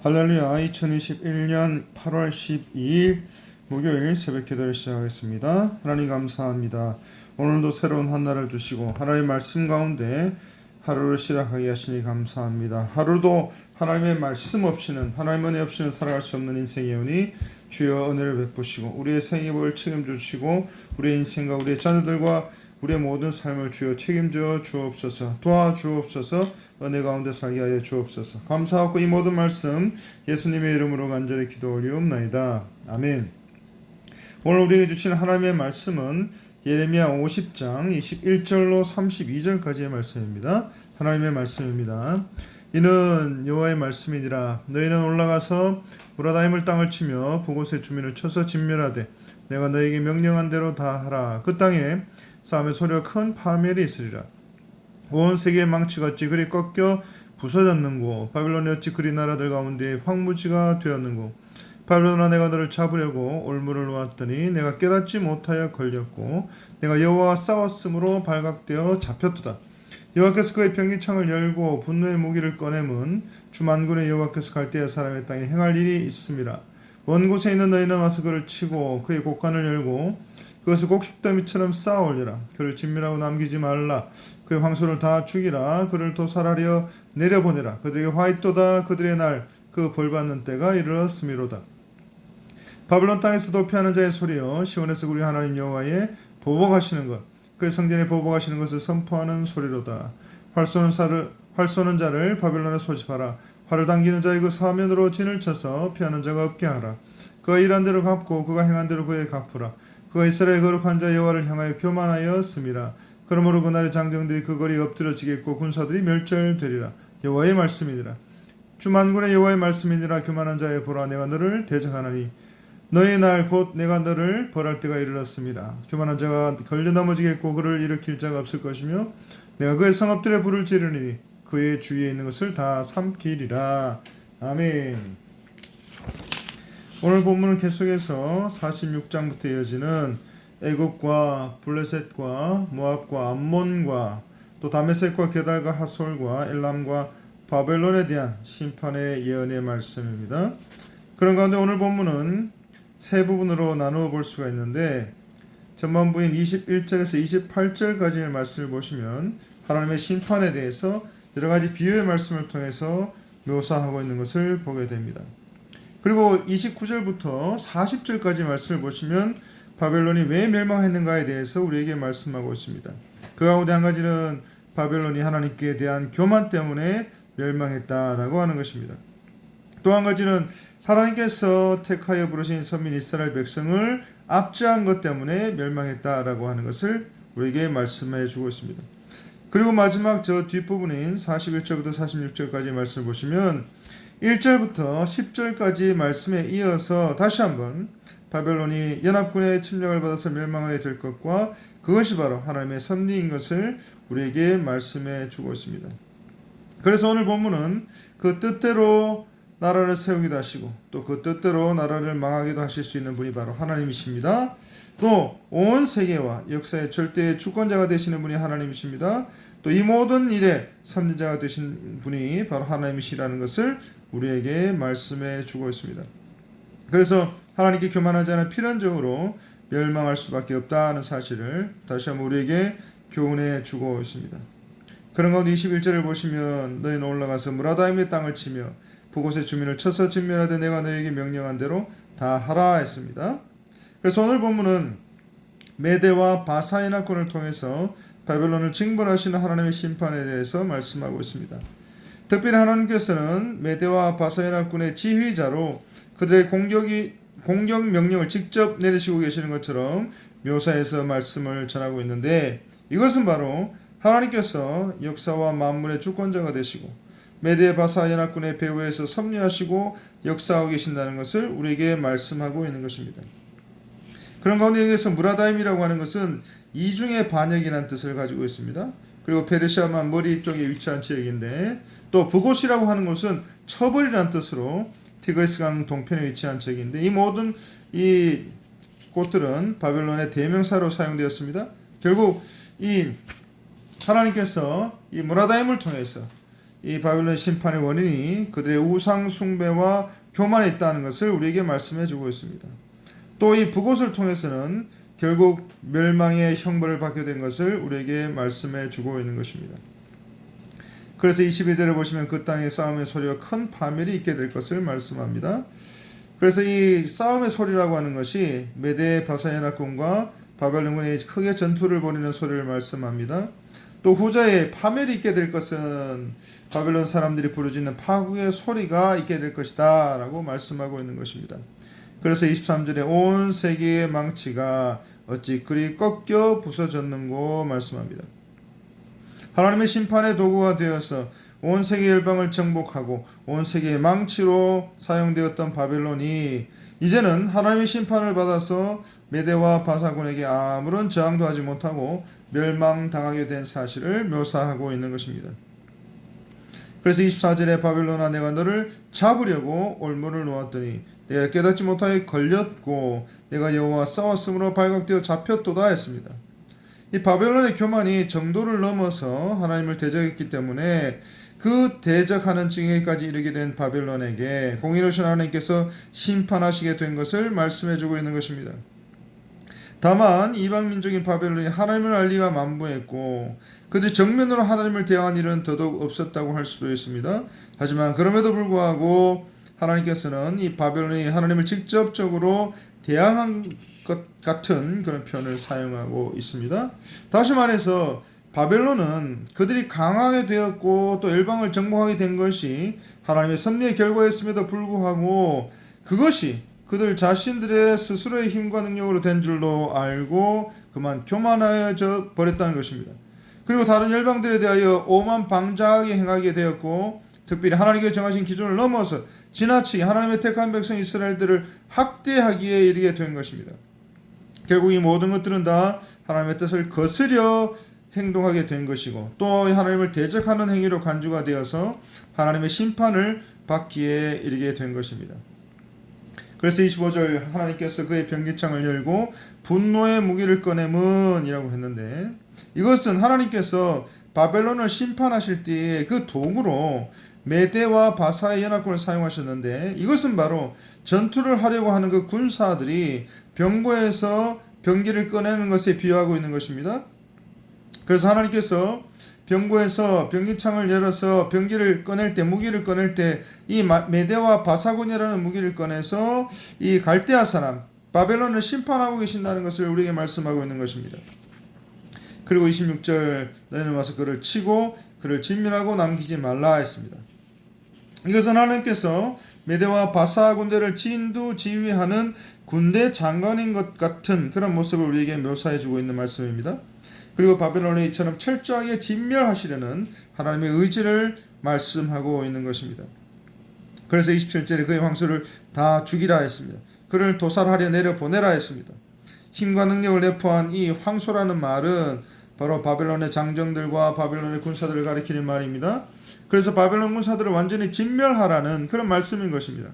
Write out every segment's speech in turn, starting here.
할렐루야. 2021년 8월 12일 목요일 새벽 기도를 시작하겠습니다. 하나님 감사합니다. 오늘도 새로운 한 날을 주시고 하나님의 말씀 가운데 하루를 시작하게 하시니 감사합니다. 하루도 하나님의 말씀 없이는, 하나님의 은혜 없이는 살아갈 수 없는 인생이 오니 주여 은혜를 베푸시고 우리의 생애를 책임주시고 우리의 인생과 우리의 자녀들과 우리의 모든 삶을 주여 책임져 주옵소서. 도와주옵소서. 은혜 가운데 살게 하여 주옵소서. 감사하고 이 모든 말씀 예수님의 이름으로 간절히 기도 올리옵나이다. 아멘. 오늘 우리에게 주신 하나님의 말씀은 예레미야 50장 21절로 32절까지의 말씀입니다. 하나님의 말씀입니다. 이는 여호와의 말씀이니라. 너희는 올라가서 무라다임을 땅을 치며 그곳의 주민을 쳐서 진멸하되 내가 너에게 명령한 대로 다 하라. 그 땅에 싸움의 소리와 큰 파멸이 있으리라. 온 세계의 망치가 어찌 그리 꺾여 부서졌는고, 바빌론이 어찌 그리 나라들 가운데 황무지가 되었는고. 바빌론아, 내가 너를 잡으려고 올무를 놓았더니 내가 깨닫지 못하여 걸렸고 내가 여호와와 싸웠으므로 발각되어 잡혔도다. 여호와께서 그의 병기창을 열고 분노의 무기를 꺼내문 주 만군의 여호와께서 갈대아 사람의 땅에 행할 일이 있음이라. 먼 곳에 있는 너희는 와서 그를 치고 그의 곡간을 열고 그것을 곡식더미처럼 쌓아 올리라. 그를 진멸하고 남기지 말라. 그의 황소를 다 죽이라. 그를 도살하려 내려보내라. 그들에게 화이토다. 그들의 날 그 벌받는 때가 이르렀음이로다. 바벨론 땅에서 도피하는 자의 소리여, 시온에서 우리 하나님 여호와의 보복하시는 것, 그의 성전에 보복하시는 것을 선포하는 소리로다. 활 쏘는 자를 바벨론에 소집하라. 활을 당기는 자의 그 사면으로 진을 쳐서 피하는 자가 없게 하라. 그가 일한 대로 갚고 그가 행한 대로 그에게 갚으라. 그가 이스라엘 거룩한 자 여호와를 향하여 교만하였음이라. 그러므로 그날의 장정들이 그 거리에 엎드러지겠고 군사들이 멸절되리라. 여호와의 말씀이니라. 주 만군의 여호와의 말씀이니라. 교만한 자의 보라, 내가 너를 대적하나니 너의 날 곧 내가 너를 벌할 때가 이르렀습니다. 교만한 자가 걸려 넘어지겠고 그를 일으킬 자가 없을 것이며 내가 그의 성읍들의 불을 지르니 그의 주위에 있는 것을 다 삼키리라. 아멘. 오늘 본문은 계속해서 46장부터 이어지는 애굽과 블레셋과 모압과 암몬과 또 다메섹과 게달과 하솔과 엘람과 바벨론에 대한 심판의 예언의 말씀입니다. 그런 가운데 오늘 본문은 세 부분으로 나누어 볼 수가 있는데, 전반부인 21절에서 28절까지의 말씀을 보시면 하나님의 심판에 대해서 여러 가지 비유의 말씀을 통해서 묘사하고 있는 것을 보게 됩니다. 그리고 29절부터 40절까지 말씀을 보시면 바벨론이 왜 멸망했는가에 대해서 우리에게 말씀하고 있습니다. 그 가운데 한 가지는 바벨론이 하나님께 대한 교만 때문에 멸망했다라고 하는 것입니다. 또 한 가지는 하나님께서 택하여 부르신 선민 이스라엘 백성을 압제한 것 때문에 멸망했다라고 하는 것을 우리에게 말씀해 주고 있습니다. 그리고 마지막 저 뒷부분인 41절부터 46절까지 말씀을 보시면 1절부터 10절까지 말씀에 이어서 다시 한번 바벨론이 연합군의 침략을 받아서 멸망하게 될 것과 그것이 바로 하나님의 섭리인 것을 우리에게 말씀해 주고 있습니다. 그래서 오늘 본문은 그 뜻대로 나라를 세우기도 하시고 또 그 뜻대로 나라를 망하기도 하실 수 있는 분이 바로 하나님이십니다. 또 온 세계와 역사의 절대의 주권자가 되시는 분이 하나님이십니다. 또 이 모든 일의 섭리자가 되신 분이 바로 하나님이시라는 것을 우리에게 말씀해 주고 있습니다. 그래서 하나님께 교만하지 않아 필연적으로 멸망할 수밖에 없다는 사실을 다시 한번 우리에게 교훈해 주고 있습니다. 그런 가운데 21절을 보시면 너희는 올라가서 무라다임의 땅을 치며 그곳의 주민을 쳐서 진멸하되 내가 너에게 명령한 대로 다 하라 했습니다. 그래서 오늘 본문은 메대와 바사이나권을 통해서 바벨론을 징벌하시는 하나님의 심판에 대해서 말씀하고 있습니다. 특별히 하나님께서는 메대와 바사이나권의 지휘자로 그들의 공격 명령을 직접 내리시고 계시는 것처럼 묘사해서 말씀을 전하고 있는데, 이것은 바로 하나님께서 역사와 만물의 주권자가 되시고 메대 바사 연합군의 배후에서 섭리하시고 역사하고 계신다는 것을 우리에게 말씀하고 있는 것입니다. 그런 가운데 여기서 무라다임이라고 하는 것은 이중의 반역이라는 뜻을 가지고 있습니다. 그리고 페르시아만 머리 쪽에 위치한 지역인데, 또 북곳이라고 하는 것은 처벌이라는 뜻으로 티그리스강 동편에 위치한 지역인데, 이 모든 이 곳들은 바벨론의 대명사로 사용되었습니다. 결국 이 하나님께서 이 무라다임을 통해서 이 바벨론 심판의 원인이 그들의 우상 숭배와 교만에 있다는 것을 우리에게 말씀해 주고 있습니다. 또 이 북옷을 통해서는 결국 멸망의 형벌을 받게 된 것을 우리에게 말씀해 주고 있는 것입니다. 그래서 22절에 보시면 그 땅에 싸움의 소리와 큰 파멸이 있게 될 것을 말씀합니다. 그래서 이 싸움의 소리라고 하는 것이 메대 바사야나군과 바벨론군이 크게 전투를 벌이는 소리를 말씀합니다. 또 후자에 파멸이 있게 될 것은 바벨론 사람들이 부르짖는 파국의 소리가 있게 될 것이다 라고 말씀하고 있는 것입니다. 그래서 23절에 온 세계의 망치가 어찌 그리 꺾여 부서졌는고 말씀합니다. 하나님의 심판의 도구가 되어서 온 세계 열방을 정복하고 온 세계의 망치로 사용되었던 바벨론이 이제는 하나님의 심판을 받아서 메대와 바사군에게 아무런 저항도 하지 못하고 멸망당하게 된 사실을 묘사하고 있는 것입니다. 그래서 24절에 바벨론아 내가 너를 잡으려고 올무를 놓았더니 내가 깨닫지 못하게 걸렸고 내가 여호와와 싸웠으므로 발각되어 잡혔도다 했습니다. 이 바벨론의 교만이 정도를 넘어서 하나님을 대적했기 때문에 그 대적하는 징계까지 이르게 된 바벨론에게 공의로우신 하나님께서 심판하시게 된 것을 말씀해주고 있는 것입니다. 다만 이방 민족인 바벨론이 하나님을 알 리가 만무했고 그들 정면으로 하나님을 대항한 일은 더더욱 없었다고 할 수도 있습니다. 하지만 그럼에도 불구하고 하나님께서는 이 바벨론이 하나님을 직접적으로 대항한 것 같은 그런 표현을 사용하고 있습니다. 다시 말해서 바벨론은 그들이 강하게 되었고 또 열방을 정복하게 된 것이 하나님의 섭리의 결과였음에도 불구하고 그것이 그들 자신들의 스스로의 힘과 능력으로 된 줄로 알고 그만 교만하여져 버렸다는 것입니다. 그리고 다른 열방들에 대하여 오만방자하게 행하게 되었고 특별히 하나님께 정하신 기준을 넘어서 지나치게 하나님의 택한 백성 이스라엘들을 학대하기에 이르게 된 것입니다. 결국 이 모든 것들은 다 하나님의 뜻을 거스려 행동하게 된 것이고 또 하나님을 대적하는 행위로 간주가 되어서 하나님의 심판을 받기에 이르게 된 것입니다. 그래서 25절 하나님께서 그의 병기창을 열고 분노의 무기를 꺼내문 이라고 했는데 이것은 하나님께서 바벨론을 심판하실 때에 그 도구로 메대와 바사의 연합군을 사용하셨는데 이것은 바로 전투를 하려고 하는 그 군사들이 병고에서 병기를 꺼내는 것에 비유하고 있는 것입니다. 그래서 하나님께서 병고에서 병기창을 열어서 병기를 꺼낼 때 무기를 꺼낼 때 이 메대와 바사군이라는 무기를 꺼내서 이 갈대아 사람 바벨론을 심판하고 계신다는 것을 우리에게 말씀하고 있는 것입니다. 그리고 26절 너희는 와서 그를 치고 그를 진멸하고 남기지 말라 했습니다. 이것은 하나님께서 메대와 바사 군대를 진두지휘하는 군대 장관인 것 같은 그런 모습을 우리에게 묘사해 주고 있는 말씀입니다. 그리고 바벨론을 이처럼 철저하게 진멸하시려는 하나님의 의지를 말씀하고 있는 것입니다. 그래서 27절에 그의 황소를 다 죽이라 했습니다. 그를 도살하려 내려보내라 했습니다. 힘과 능력을 내포한 이 황소라는 말은 바로 바벨론의 장정들과 바벨론의 군사들을 가리키는 말입니다. 그래서 바벨론 군사들을 완전히 진멸하라는 그런 말씀인 것입니다.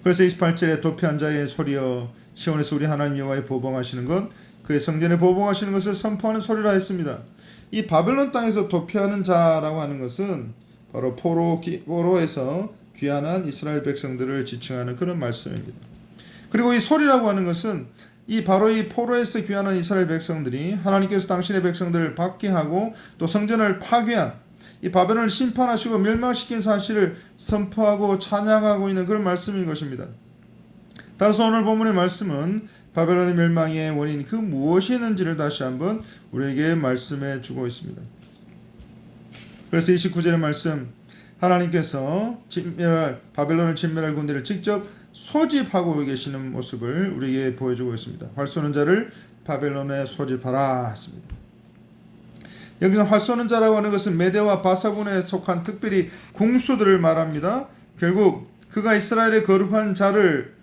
그래서 28절에 도피한 자의 소리여 시온에서 우리 하나님 여호와의 보복하시는 것 그의 성전에 보복하시는 것을 선포하는 소리라 했습니다. 이 바벨론 땅에서 도피하는 자라고 하는 것은 바로 포로에서 귀환한 이스라엘 백성들을 지칭하는 그런 말씀입니다. 그리고 이 소리라고 하는 것은 바로 이 포로에서 귀환한 이스라엘 백성들이 하나님께서 당신의 백성들을 박해하고 또 성전을 파괴한 이 바벨론을 심판하시고 멸망시킨 사실을 선포하고 찬양하고 있는 그런 말씀인 것입니다. 따라서 오늘 본문의 말씀은 바벨론의 멸망의 원인 그 무엇이 있는지를 다시 한번 우리에게 말씀해 주고 있습니다. 그래서 29절의 말씀 하나님께서 바벨론을 진멸할 군대를 직접 소집하고 계시는 모습을 우리에게 보여주고 있습니다. 활 쏘는 자를 바벨론에 소집하라 했습니다. 여기서 활 쏘는 자라고 하는 것은 메대와 바사군에 속한 특별히 궁수들을 말합니다. 결국 그가 이스라엘의 거룩한 자를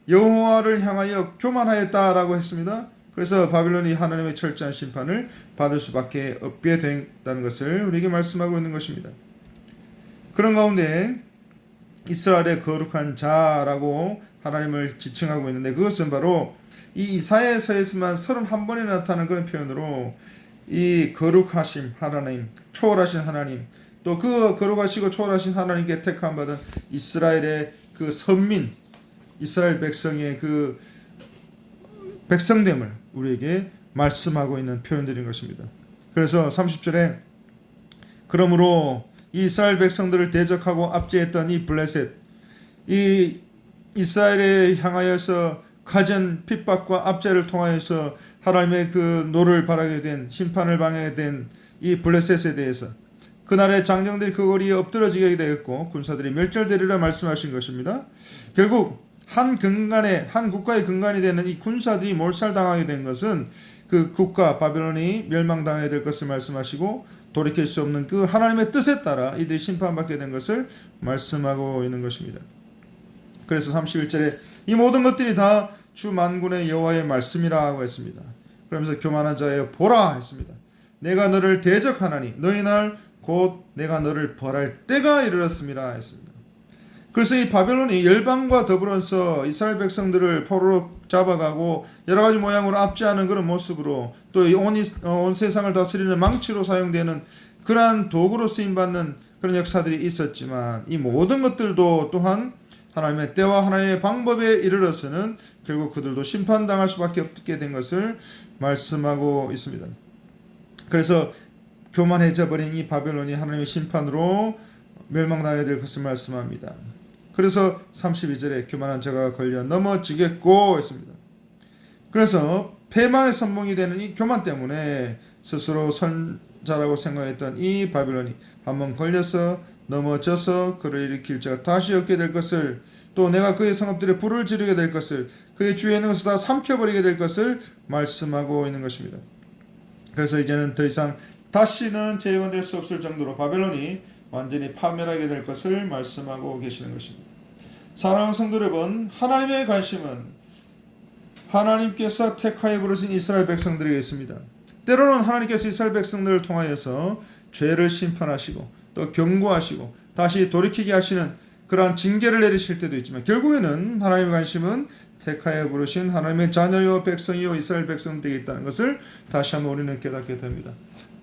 여호와를 향하여 교만하였다라고 했습니다. 그래서 바벨론이 하나님의 철저한 심판을 받을 수밖에 없게 된다는 것을 우리에게 말씀하고 있는 것입니다. 그런 가운데 이스라엘의 거룩한 자라고 하나님을 지칭하고 있는데 그것은 바로 이 이사야서에서만 31번에 나타나는 그런 표현으로 이 거룩하심 하나님, 초월하신 하나님, 또 그 거룩하시고 초월하신 하나님께 택함 받은 이스라엘의 그 선민, 이스라엘 백성의 그 백성됨을 우리에게 말씀하고 있는 표현들인 것입니다. 그래서 30절에 그러므로 이 이스라엘 백성들을 대적하고 압제했던 이 블레셋, 이 이스라엘에 향하여서 가진 핍박과 압제를 통하여서 하나님의 그 노를 바라게 된, 심판을 방해하게 된 이 블레셋에 대해서 그날의 장정들이 그 거리에 엎드러지게 되었고 군사들이 멸절되리라 말씀하신 것입니다. 결국 한 국가의 근간이 되는 이 군사들이 몰살당하게 된 것은 그 국가 바벨론이 멸망당하게 될 것을 말씀하시고 돌이킬 수 없는 그 하나님의 뜻에 따라 이들이 심판받게 된 것을 말씀하고 있는 것입니다. 그래서 31절에 이 모든 것들이 다 주 만군의 여호와의 말씀이라 고 했습니다. 그러면서 교만한 자여 보라 했습니다. 내가 너를 대적하나니 너희 날 곧 내가 너를 벌할 때가 이르렀음이라 했습니다. 그래서 이 바벨론이 열방과 더불어서 이스라엘 백성들을 포로로 잡아가고 여러 가지 모양으로 압제하는 그런 모습으로 또 온 세상을 다스리는 망치로 사용되는 그러한 도구로 쓰임받는 그런 역사들이 있었지만 이 모든 것들도 또한 하나님의 때와 하나님의 방법에 이르러서는 결국 그들도 심판당할 수밖에 없게 된 것을 말씀하고 있습니다. 그래서 교만해져 버린 이 바벨론이 하나님의 심판으로 멸망당하게 될 것을 말씀합니다. 그래서 32절에 교만한 자가 걸려 넘어지겠고 했습니다. 그래서 패망의 선봉이 되는 이 교만 때문에 스스로 선자라고 생각했던 이 바벨론이 한번 걸려서 넘어져서 그를 일으킬 자가 다시 없게 될 것을, 또 내가 그의 성읍들에 불을 지르게 될 것을, 그의 주위에 있는 것을 다 삼켜버리게 될 것을 말씀하고 있는 것입니다. 그래서 이제는 더 이상 다시는 재건될 수 없을 정도로 바벨론이 완전히 파멸하게 될 것을 말씀하고 계시는 것입니다. 사랑하는 성도 여러분, 하나님의 관심은 하나님께서 택하여 부르신 이스라엘 백성들에게 있습니다. 때로는 하나님께서 이스라엘 백성들을 통하여서 죄를 심판하시고 또 경고하시고 다시 돌이키게 하시는 그러한 징계를 내리실 때도 있지만 결국에는 하나님의 관심은 택하여 부르신 하나님의 자녀요 백성이요 이스라엘 백성들에게 있다는 것을 다시 한번 우리는 깨닫게 됩니다.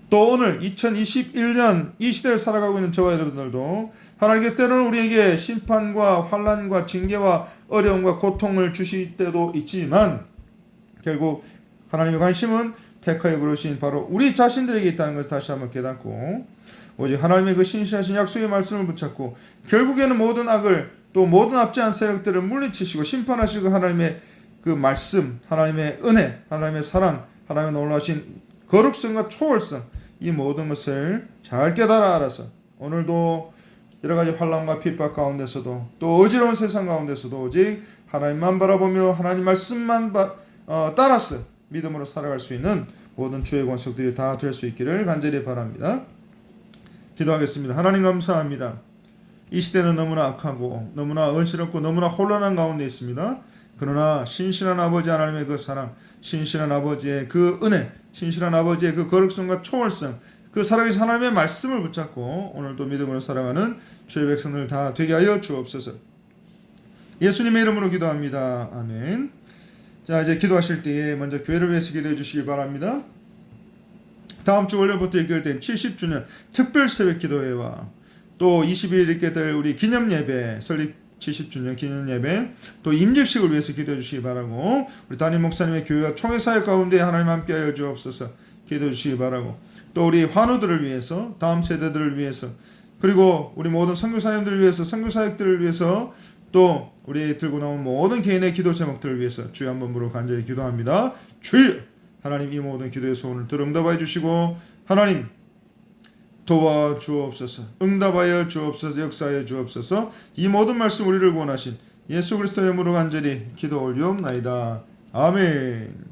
또 오늘 2021년 이 시대를 살아가고 있는 저와 여러분들도 하나님께서 때로는 우리에게 심판과 환난과 징계와 어려움과 고통을 주실 때도 있지만 결국 하나님의 관심은 택하여 부르신 바로 우리 자신들에게 있다는 것을 다시 한번 깨닫고 오직 하나님의 그 신실하신 약속의 말씀을 붙잡고 결국에는 모든 악을 또 모든 압제한 세력들을 물리치시고 심판하시고 하나님의 그 말씀, 하나님의 은혜, 하나님의 사랑, 하나님의 놀라우신 거룩성과 초월성 이 모든 것을 잘 깨달아 알아서 오늘도 여러 가지 환난과 핍박 가운데서도 또 어지러운 세상 가운데서도 오직 하나님만 바라보며 하나님 말씀만 따라서 믿음으로 살아갈 수 있는 모든 주의 권속들이 다 될 수 있기를 간절히 바랍니다. 기도하겠습니다. 하나님 감사합니다. 이 시대는 너무나 악하고 너무나 언시럽고 너무나 혼란한 가운데 있습니다. 그러나 신실한 아버지 하나님의 그 사랑, 신실한 아버지의 그 은혜, 신실한 아버지의 그 거룩성과 초월성, 그 살아계신 하나님의 말씀을 붙잡고 오늘도 믿음으로 살아가는 주의 백성들 다 되게 하여 주옵소서. 예수님의 이름으로 기도합니다. 아멘. 자, 이제 기도하실 때에 먼저 교회를 위해서 기도해 주시기 바랍니다. 다음 주 월요일부터 연결된 70주년 특별 새벽 기도회와 또 20일 있게 될 우리 기념 예배, 설립 70주년 기념 예배, 또 임직식을 위해서 기도해 주시기 바라고 우리 담임 목사님의 교회와 총회 사역 가운데 하나님 함께하여 주옵소서 기도해 주시기 바라고 또 우리 환우들을 위해서, 다음 세대들을 위해서, 그리고 우리 모든 선교사님들을 위해서, 선교사역들을 위해서, 또 우리 들고 나온 모든 개인의 기도 제목들을 위해서 주여 한 번으로 간절히 기도합니다. 주여! 하나님 이 모든 기도의 소원을 응답하여 주시고 하나님 도와주옵소서, 응답하여 주옵소서, 역사하여 주옵소서. 이 모든 말씀 우리를 구원하신 예수 그리스도의 이름으로 간절히 기도 올리옵나이다. 아멘.